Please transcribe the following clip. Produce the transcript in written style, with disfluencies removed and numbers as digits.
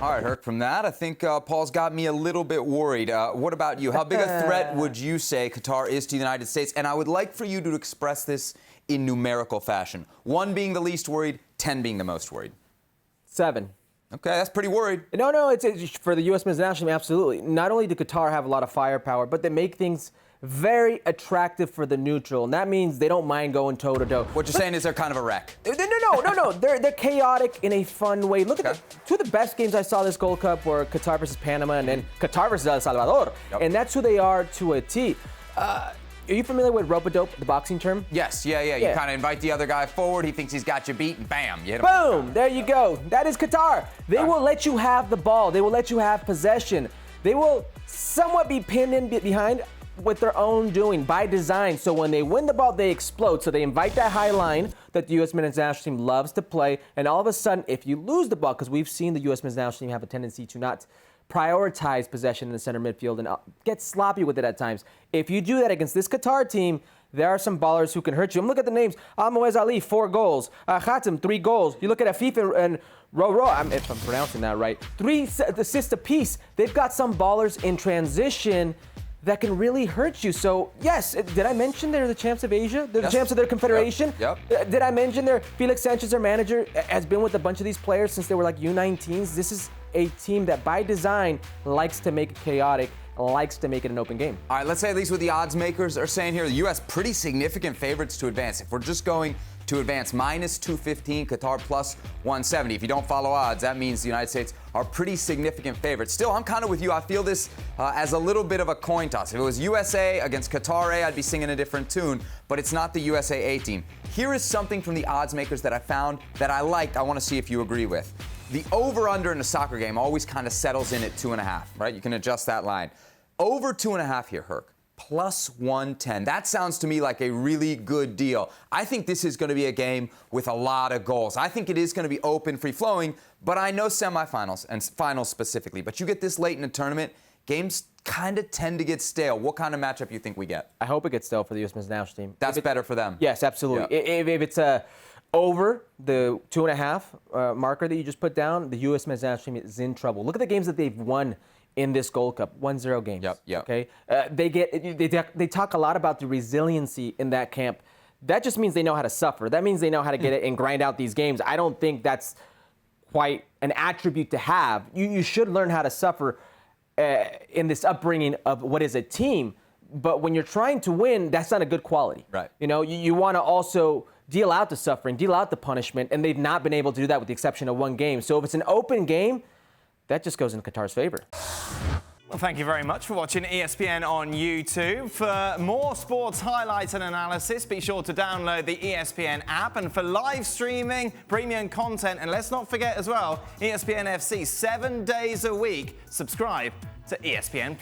All right, Herc, from that, I think Paul's got me a little bit worried. What about you? How big a threat would you say Qatar is to the United States? And I would like for you to express this in numerical fashion. 1 being the least worried, 10 being the most worried. 7. Okay, that's pretty worried. No, it's for the U.S. men's national team, absolutely. Not only do Qatar have a lot of firepower, but they make things very attractive for the neutral, and that means they don't mind going toe-to-toe. What you're saying is they're kind of a wreck. No. They're chaotic in a fun way. Look at two of the best games I saw this Gold Cup were Qatar versus Panama and then Qatar versus El Salvador. Yep. And that's who they are to a T. Are you familiar with rope-a-dope, the boxing term? Yes, yeah. You kind of invite the other guy forward. He thinks he's got you beat, and bam, you hit him. Boom! There you go. That is Qatar. They will let you have the ball. They will let you have possession. They will somewhat be pinned in behind with their own doing by design. So when they win the ball, they explode. So they invite that high line that the U.S. men's national team loves to play. And all of a sudden, if you lose the ball, because we've seen the U.S. men's national team have a tendency to not prioritize possession in the center midfield and get sloppy with it at times. If you do that against this Qatar team, there are some ballers who can hurt you. Look at the names. Moez Ali, 4 goals. Khatem, 3 goals. You look at Afif and Roro, if I'm pronouncing that right, 3 assists apiece. They've got some ballers in transition that can really hurt you. So, yes, did I mention they're the champs of Asia? They're the champs of their confederation? Yep. Did I mention Felix Sanchez, their manager, has been with a bunch of these players since they were like U19s? This is a team that, by design, likes to make it chaotic, likes to make it an open game. All right, let's say at least what the odds makers are saying here. The U.S. pretty significant favorites to advance. If we're just going to advance, -215, Qatar +170. If you don't follow odds, that means the United States are pretty significant favorites. Still, I'm kind of with you. I feel this as a little bit of a coin toss. If it was USA against Qatar A, I'd be singing a different tune, but it's not the USA A team. Here is something from the odds makers that I found that I liked. I want to see if you agree with. The over-under in a soccer game always kind of settles in at 2.5, right? You can adjust that line. Over 2.5 here, Herc, +110. That sounds to me like a really good deal. I think this is going to be a game with a lot of goals. I think it is going to be open, free-flowing, but I know semifinals and finals specifically. But you get this late in a tournament, games kind of tend to get stale. What kind of matchup you think we get? I hope it gets stale for the U.S. men's national team. That's better for them. Yes, absolutely. Yeah. If it's over the 2.5 marker that you just put down, the U.S. men's national team is in trouble. Look at the games that they've won in this Gold Cup, 1-0 games. Yep. Okay, they talk a lot about the resiliency in that camp. That just means they know how to suffer. That means they know how to get it and grind out these games. I don't think that's quite an attribute to have. You should learn how to suffer in this upbringing of what is a team. But when you're trying to win, that's not a good quality. Right. You know, you want to also deal out the suffering, deal out the punishment, and they've not been able to do that with the exception of one game. So if it's an open game, that just goes in Qatar's favor. Well, thank you very much for watching ESPN on YouTube. For more sports highlights and analysis, be sure to download the ESPN app. And for live streaming, premium content, and let's not forget as well, ESPN FC 7 days a week. Subscribe to ESPN+.